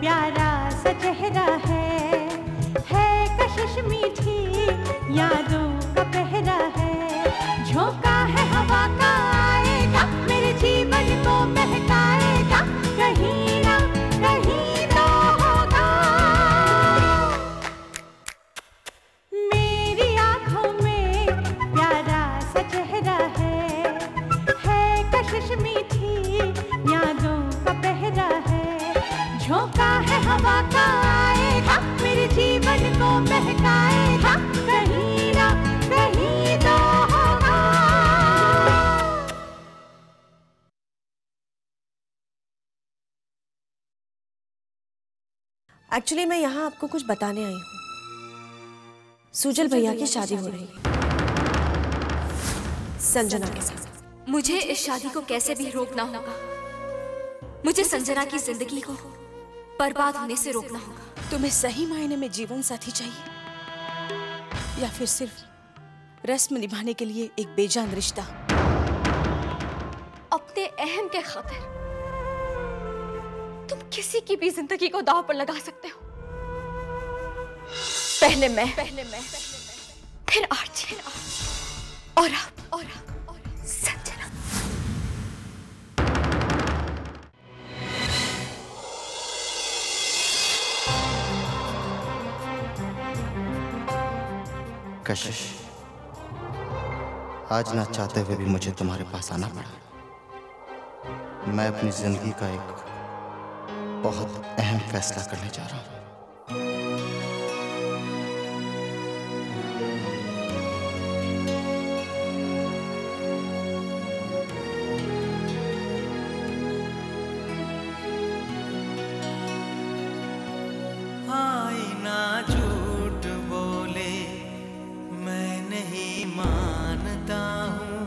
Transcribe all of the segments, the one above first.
प्यारा सा चेहरा है कशिश मीठी यादों का पहरा है, झोंका है हवा का आएगा मेरे जीवन को महकाएगा, कहीं ना कहीं तो होगा। मेरी आंखों में प्यारा सा चेहरा है कशिश मीठी यादों का पहरा है, झोंका है हवा का आएगा मेरे जीवन को महकाएगा, कहीं ना कहीं तो होगा। एक्चुअली मैं यहाँ आपको कुछ बताने आई हूँ। सुजल भैया की शादी हो रही है संजना के साथ। मुझे इस शादी को कैसे भी रोकना होगा। मुझे संजना की जिंदगी को बर्बाद होने से रोकना होगा। तुम्हें सही मायने में जीवन साथी चाहिए या फिर सिर्फ रस्म निभाने के लिए एक बेजान रिश्ता? अपने अहम के खातिर तुम किसी की भी जिंदगी को दांव पर लगा सकते हो। पहले मैं फिर आरती और अब संजना। कशिश, आज ना चाहते हुए भी मुझे तुम्हारे पास आना पड़ा। मैं अपनी जिंदगी का एक बहुत अहम फैसला करने जा रहा हूं। आईना झूठ बोले मैं नहीं मानता हूँ,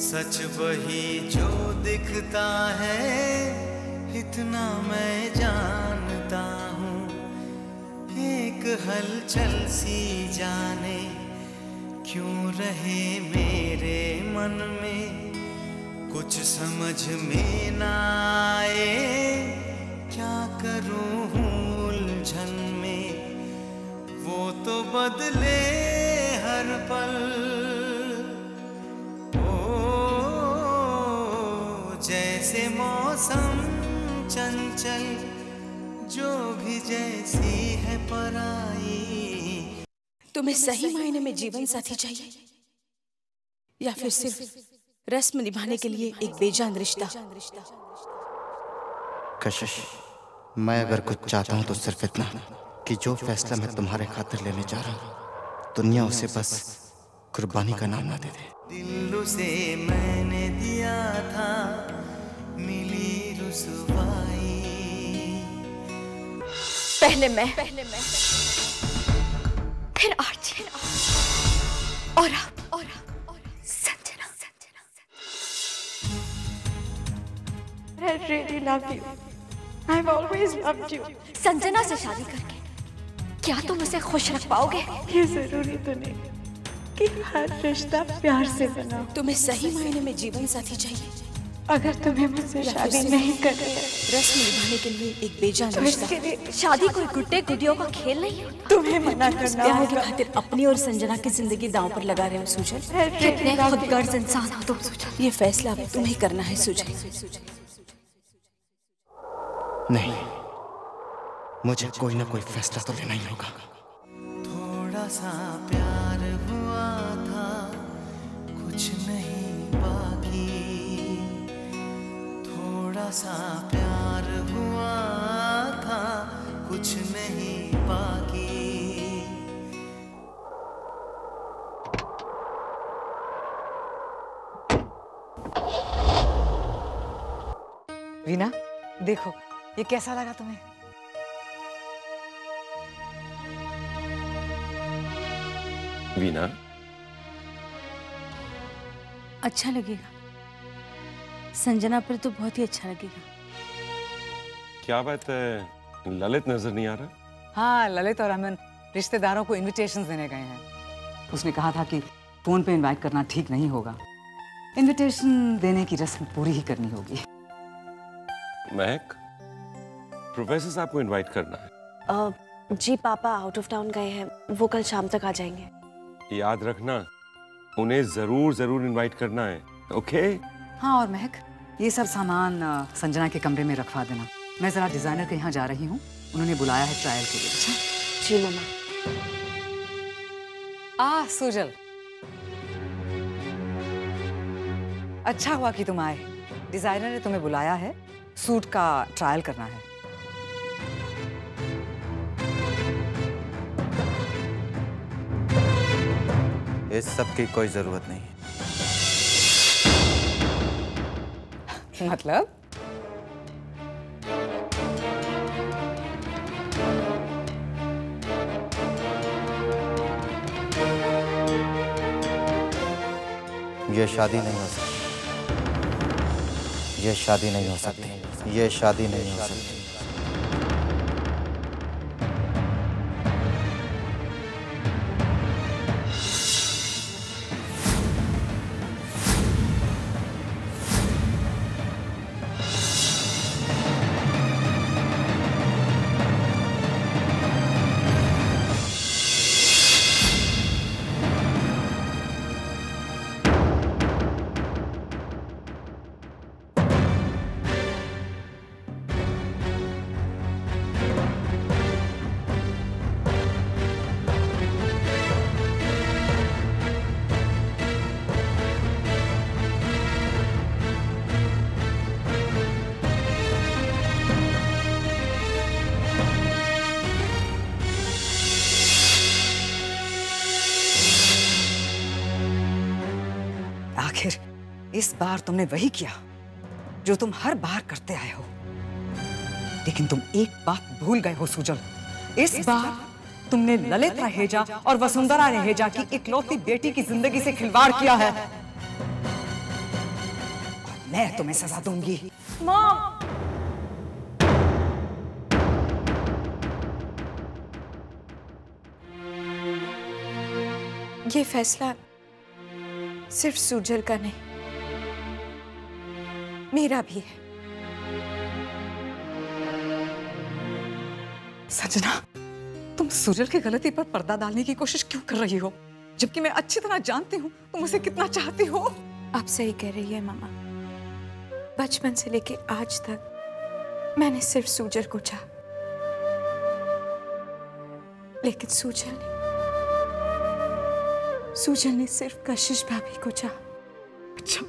सच वही जो दिखता है इतना मैं जानता हूँ। एक हलचल सी जाने क्यों रहे मेरे मन में, कुछ समझ में ना आए क्या करूँ उलझन में। वो तो बदले हर पल, जैसे मौसम चंचल, जो भी जैसी है पराई। तुम्हें सही मायने में जीवन साथी चाहिए या फिर सिर्फ रस्म निभाने के लिए एक बेजान रिश्ता? कशिश, मैं अगर कुछ चाहता हूं तो सिर्फ इतना कि जो फैसला मैं तुम्हारे खातिर लेने जा रहा हूं, दुनिया उसे बस कुर्बानी का नाम ना दे दे। दिल उसे मैंने दिया था, मिली रुसवाई। पहले मैं फिर आरती और अब Sanjana. I really love you. I've always loved you. Sanjana से शादी करके क्या तुम उसे खुश रख पाओगे? ये जरूरी तो नहीं कि हर रिश्ता प्यार से बना। तुम्हें सही मायने में जीवन साथी चाहिए अगर तुम्हें मुझसे शादी नहीं करनी है, रस्म निभाने के लिए एक बेजान रिश्ता। इसके लिए शादी कोई गुड्डे गुडियों का खेल नहीं होता। तुम्हें मना करना प्यार की होगा। खातिर अपनी और संजना की जिंदगी दांव पर लगा रहे हो सुजल। कितने खुदगर्ज इंसान हो तुम सुजल। ये फैसला अब तुम्हें करना है सुजल। नहीं, मुझे कोई ना कोई फैसला तो लेना ही होगा। थोड़ा सा प्यार हुआ था, कुछ नहीं बाकी। थोड़ा सा प्यार हुआ था, कुछ नहीं बाकी। वीना, देखो ये कैसा लगा तुम्हें? वीना, अच्छा लगेगा। संजना पर तो बहुत ही अच्छा लगेगा। क्या बात है, ललित नजर नहीं आ रहा? हाँ, ललित और अमन रिश्तेदारों को इनविटेशंस देने गए हैं। उसने कहा था कि फोन पे इनवाइट करना ठीक नहीं होगा, इनविटेशन देने की रस्म पूरी ही करनी होगी। महक, प्रोफेसर साहब को इनवाइट करना है। जी पापा आउट ऑफ टाउन गए हैं, वो कल शाम तक आ जाएंगे। याद रखना, उन्हें जरूर जरूर इनवाइट करना है, ओके? हाँ, और महक, ये सब सामान संजना के कमरे में रखवा देना। मैं जरा डिजाइनर के यहाँ जा रही हूँ, उन्होंने बुलाया है ट्रायल के लिए। अच्छा? जी मम्मा। सुजल, अच्छा हुआ कि तुम आए। डिजाइनर ने तुम्हें बुलाया है, सूट का ट्रायल करना है। इस सब की कोई जरूरत नहीं। मतलब? ये शादी नहीं हो सकती। ये शादी नहीं हो सकती। ये शादी नहीं हो सकती। आखिर इस बार तुमने वही किया जो तुम हर बार करते आए हो। लेकिन तुम एक बात भूल गए हो सुजल। इस बार तुमने ललित रहेजा और वसुंधरा रहेजा की इकलौती बेटी की जिंदगी से खिलवाड़ किया है। और मैं तुम्हें सजा दूंगी। मॉम, ये फैसला सिर्फ सुजल का नहीं, मेरा भी है। संजना, तुम सुजल की गलती पर पर्दा डालने की कोशिश क्यों कर रही हो, जबकि मैं अच्छी तरह जानती हूँ तुम उसे कितना चाहती हो। आप सही कह रही है मामा। बचपन से लेके आज तक मैंने सिर्फ सुजल को चाहा, लेकिन सुजल ने सिर्फ कशिश भाभी को चाहा। अच्छा,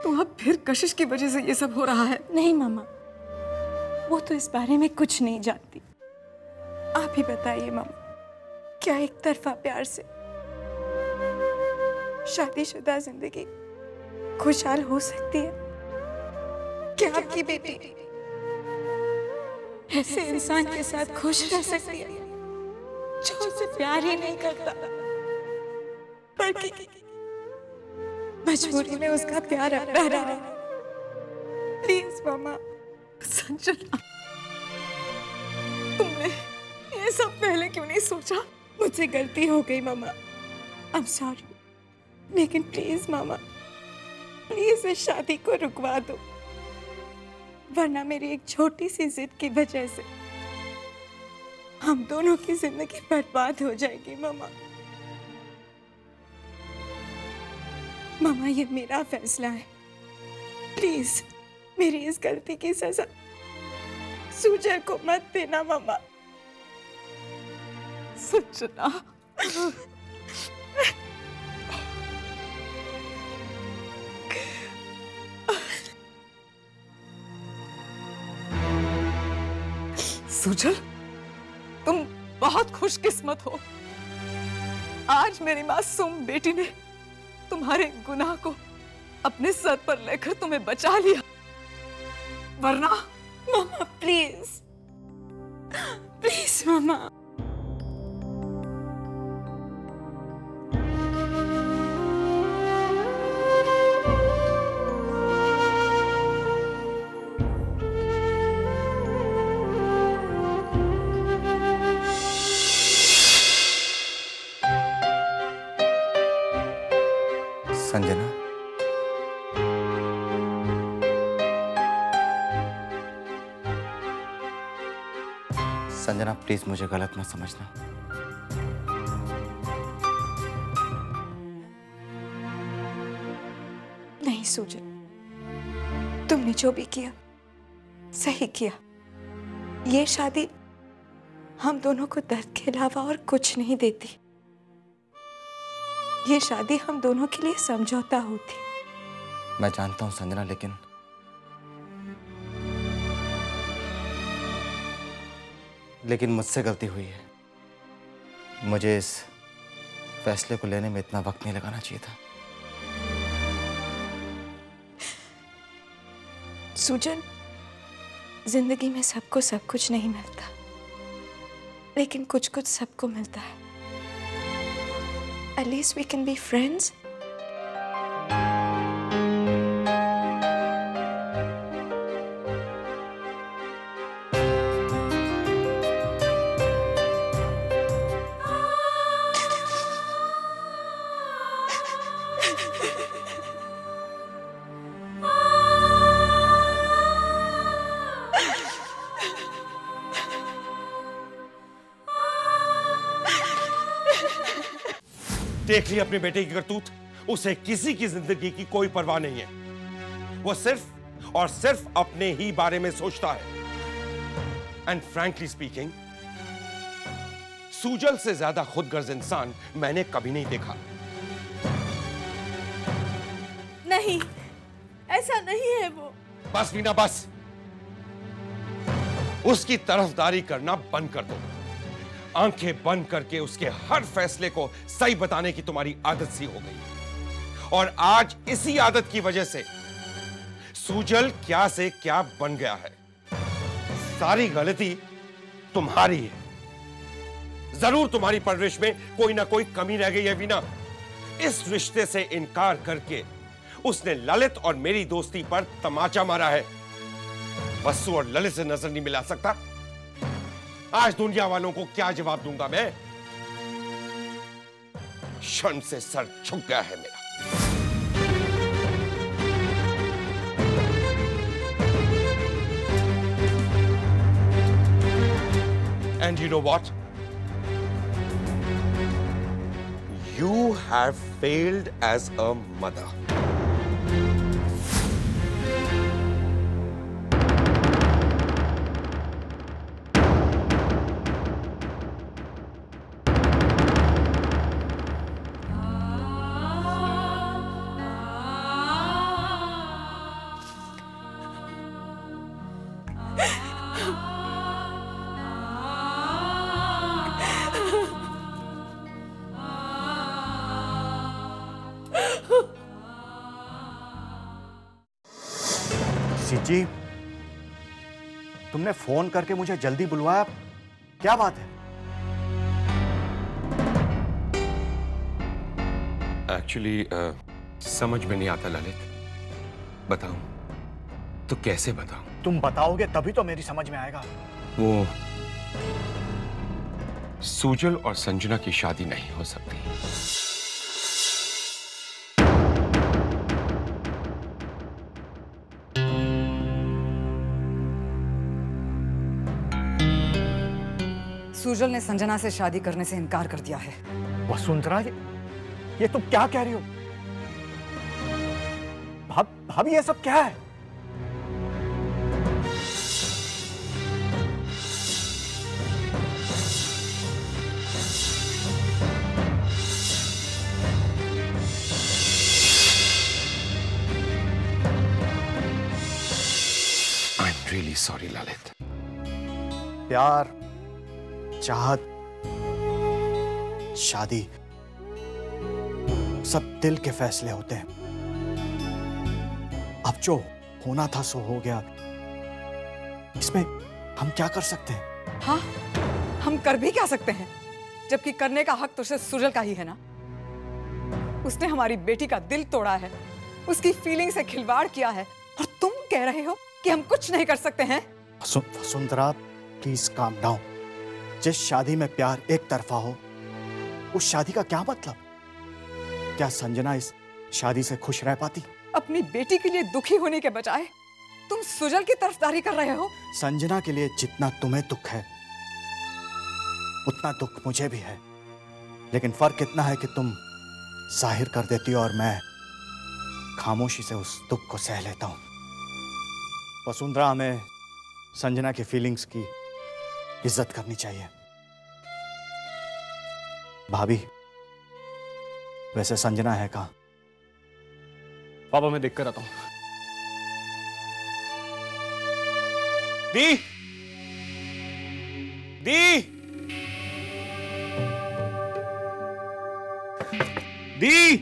तो अब फिर कशिश की वजह से ये सब हो रहा है? नहीं मामा, वो तो इस बारे में कुछ नहीं जानती। आप ही बताइए मामा, क्या एक तरफा प्यार से शादीशुदा जिंदगी खुशहाल हो सकती है? क्या आपकी बेटी ऐसे इंसान के साथ खुश रह सकती है जो उसे प्यार ही नहीं करता, बल्कि मजबूरी में उसका प्यार रह रहा है? प्लीज मामा। संजना, तुमने ये सब पहले क्यों नहीं सोचा? मुझसे गलती हो गई मामा, आई एम सॉरी। लेकिन प्लीज मामा, प्लीज इस शादी को रुकवा दो, वरना मेरी एक छोटी सी जिद की वजह से हम दोनों की जिंदगी बर्बाद हो जाएगी। मामा, मामा, ये मेरा फैसला है। प्लीज मेरी इस गलती की सजा सुजल को मत देना मामा। संजना, सुजल, तुम बहुत खुशकिस्मत हो। आज मेरी मासूम बेटी ने तुम्हारे गुनाह को अपने सर पर लेकर तुम्हें बचा लिया, वरना। मामा प्लीज, प्लीज मामा। संजना, संजना प्लीज मुझे गलत मत समझना। नहीं सुजल, तुमने जो भी किया सही किया। ये शादी हम दोनों को दर्द के अलावा और कुछ नहीं देती। ये शादी हम दोनों के लिए समझौता होती। मैं जानता हूं संजना, लेकिन मुझसे गलती हुई है। मुझे इस फैसले को लेने में इतना वक्त नहीं लगाना चाहिए था। सुजन, जिंदगी में सबको सब कुछ नहीं मिलता, लेकिन कुछ कुछ सबको मिलता है। At least we can be friends. देख ली अपने बेटे की करतूत। उसे किसी की जिंदगी की कोई परवाह नहीं है। वो सिर्फ और सिर्फ अपने ही बारे में सोचता है। एंड फ्रैंकली स्पीकिंग, सूजल से ज्यादा खुदगर्ज इंसान मैंने कभी नहीं देखा। नहीं, ऐसा नहीं है वो। बस वीना बस। उसकी तरफदारी करना बंद कर दो। आंखें बंद करके उसके हर फैसले को सही बताने की तुम्हारी आदत सी हो गई। और आज इसी आदत की वजह से सूजल क्या से क्या बन गया है। सारी गलती तुम्हारी है। जरूर तुम्हारी परवरिश में कोई ना कोई कमी रह गई है वीना। इस रिश्ते से इनकार करके उसने ललित और मेरी दोस्ती पर तमाचा मारा है। वसु और ललित से नजर नहीं मिला सकता। आज दुनिया वालों को क्या जवाब दूंगा मैं? शर्म से सर झुक गया है मेरा। And you know what? You have failed as a mother. जी, तुमने फोन करके मुझे जल्दी बुलवाया, क्या बात है? एक्चुअली समझ में नहीं आता ललित। बताऊं तो कैसे बताऊं? तुम बताओगे तभी तो मेरी समझ में आएगा। वो सूजल और संजना की शादी नहीं हो सकती। सूजल ने संजना से शादी करने से इनकार कर दिया है। वसुंधरा, ये तुम क्या कह रही हो? भाभी ये सब क्या है? I am really sorry Lalit. प्यार, चाहत, शादी सब दिल के फैसले होते हैं। अब जो होना था सो हो गया। इसमें हम क्या कर सकते हैं? हाँ, हम कर भी क्या सकते हैं, जबकि करने का हक तो सिर्फ सूजल का ही है ना। उसने हमारी बेटी का दिल तोड़ा है, उसकी फीलिंग से खिलवाड़ किया है, और तुम कह रहे हो कि हम कुछ नहीं कर सकते हैं? Vasundhara, please calm down. जिस शादी में प्यार एक तरफा हो, उस शादी का क्या मतलब? क्या संजना इस शादी से खुश रह पाती? अपनी बेटी के लिए दुखी होने के बजाय तुम सूजल की तरफदारी कर रहे हो। संजना के लिए जितना तुम्हें दुख है, उतना दुख मुझे भी है, लेकिन फर्क इतना है कि तुम जाहिर कर देती हो और मैं खामोशी से उस दुख को सह लेता हूं। वसुंधरा, हमें संजना की फीलिंग्स की इज्जत करनी चाहिए। भाभी, वैसे संजना है कहां? पापा मैं देख कर आता हूं। दी, दी, दी,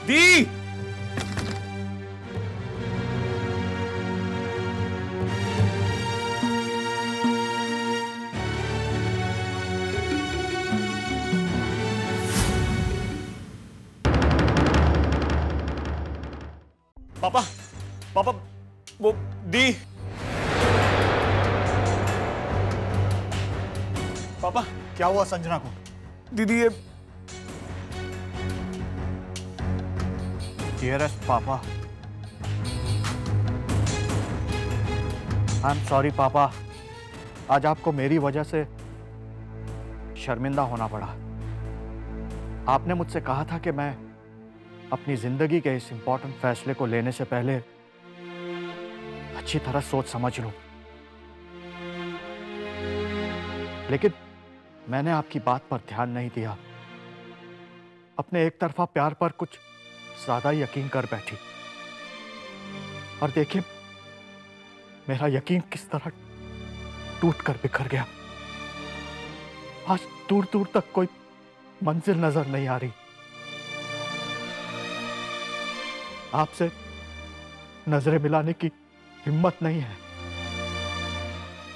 दी, पापा पापा वो दी, पापा क्या हुआ संजना को? दीदी ये डियरेस्ट पापा, आई एम सॉरी पापा, आज आपको मेरी वजह से शर्मिंदा होना पड़ा। आपने मुझसे कहा था कि मैं अपनी जिंदगी के इस इंपॉर्टेंट फैसले को लेने से पहले अच्छी तरह सोच समझ लूं, लेकिन मैंने आपकी बात पर ध्यान नहीं दिया। अपने एक तरफा प्यार पर कुछ ज्यादा यकीन कर बैठी, और देखिए मेरा यकीन किस तरह टूट कर बिखर गया। आज दूर दूर तक कोई मंजिल नजर नहीं आ रही। आपसे नजरें मिलाने की हिम्मत नहीं है,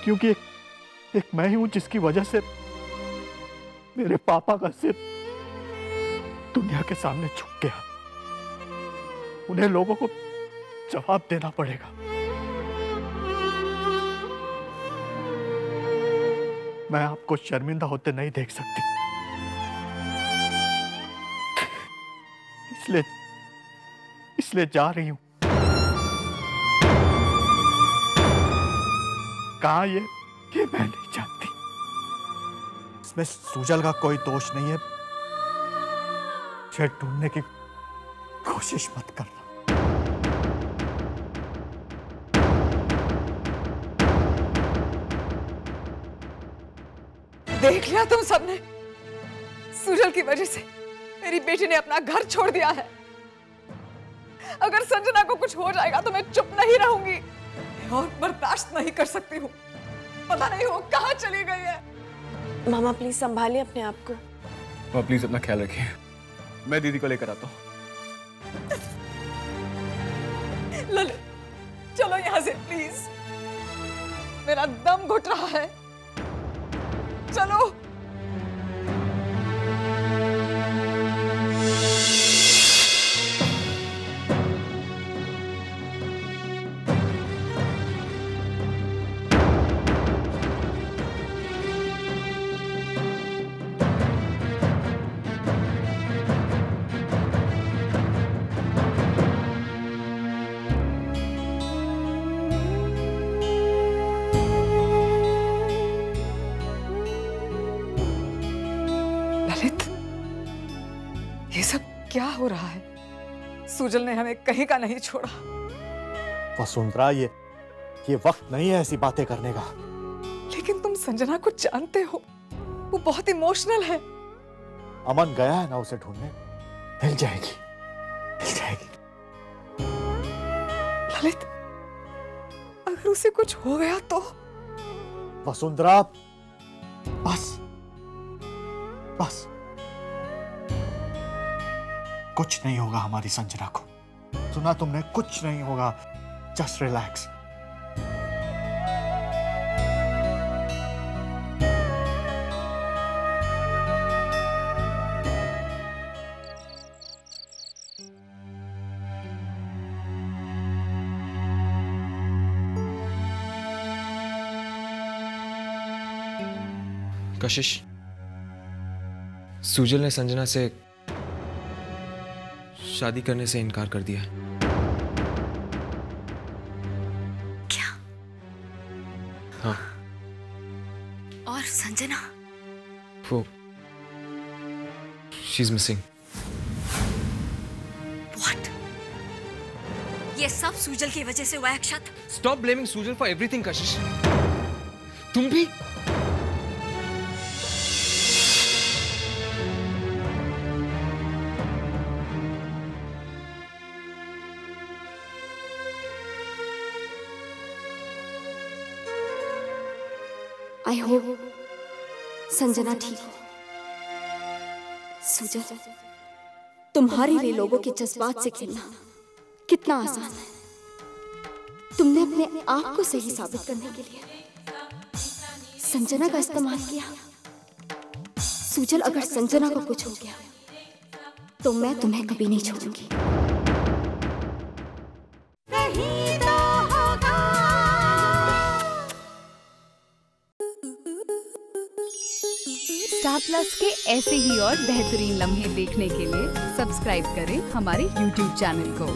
क्योंकि एक मैं ही हूं जिसकी वजह से मेरे पापा का सिर दुनिया के सामने झुक गया। उन्हें लोगों को जवाब देना पड़ेगा। मैं आपको शर्मिंदा होते नहीं देख सकती, इसलिए जा रही हूं। कहां ये मैं नहीं जानती। इसमें सुजल का कोई दोष नहीं है। मुझे ढूंढने की कोशिश मत करना। देख लिया तुम सबने, सुजल की वजह से मेरी बेटी ने अपना घर छोड़ दिया है। अगर संजना को कुछ हो जाएगा तो मैं चुप नहीं रहूंगी और बर्दाश्त नहीं कर सकती हूँ। पता नहीं वो कहाँ चली गई है। मामा प्लीज संभालिए अपने आप को। मामा प्लीज अपना ख्याल रखिए, मैं दीदी को लेकर आता हूँ। ललित चलो यहाँ से प्लीज, मेरा दम घुट रहा है। चलो। ये सब क्या हो रहा है? सुजल ने हमें कहीं का नहीं छोड़ा। वसुंधरा, ये वक्त नहीं है ऐसी बातें करने का। लेकिन तुम संजना को जानते हो, वो बहुत इमोशनल है। अमन गया है ना उसे ढूंढने, मिल जाएगी। ललित, अगर उसे कुछ हो गया तो? वसुंधरा, बस कुछ नहीं होगा हमारी संजना को। सुना तुमने? कुछ नहीं होगा। Just relax. कशिश, सुजल ने संजना से शादी करने से इनकार कर दिया। हाँ। और संजना? वो शी इज मिसिंग। व्हाट? ये सब सुजल की वजह से हुआ है Akshat. Stop blaming Sujal for everything Kashish. तुम भी? आई होप संजना ठीक हो। सुजल, तुम्हारे लिए लोगों के जज्बात से खेलना कितना आसान है। तुमने अपने आप को सही साबित करने के लिए संजना का इस्तेमाल किया। सुजल, अगर संजना को कुछ हो गया तो मैं तुम्हें कभी नहीं छोड़ूंगी। स्टार प्लस के ऐसे ही और बेहतरीन लम्हे देखने के लिए सब्सक्राइब करें हमारे YouTube चैनल को।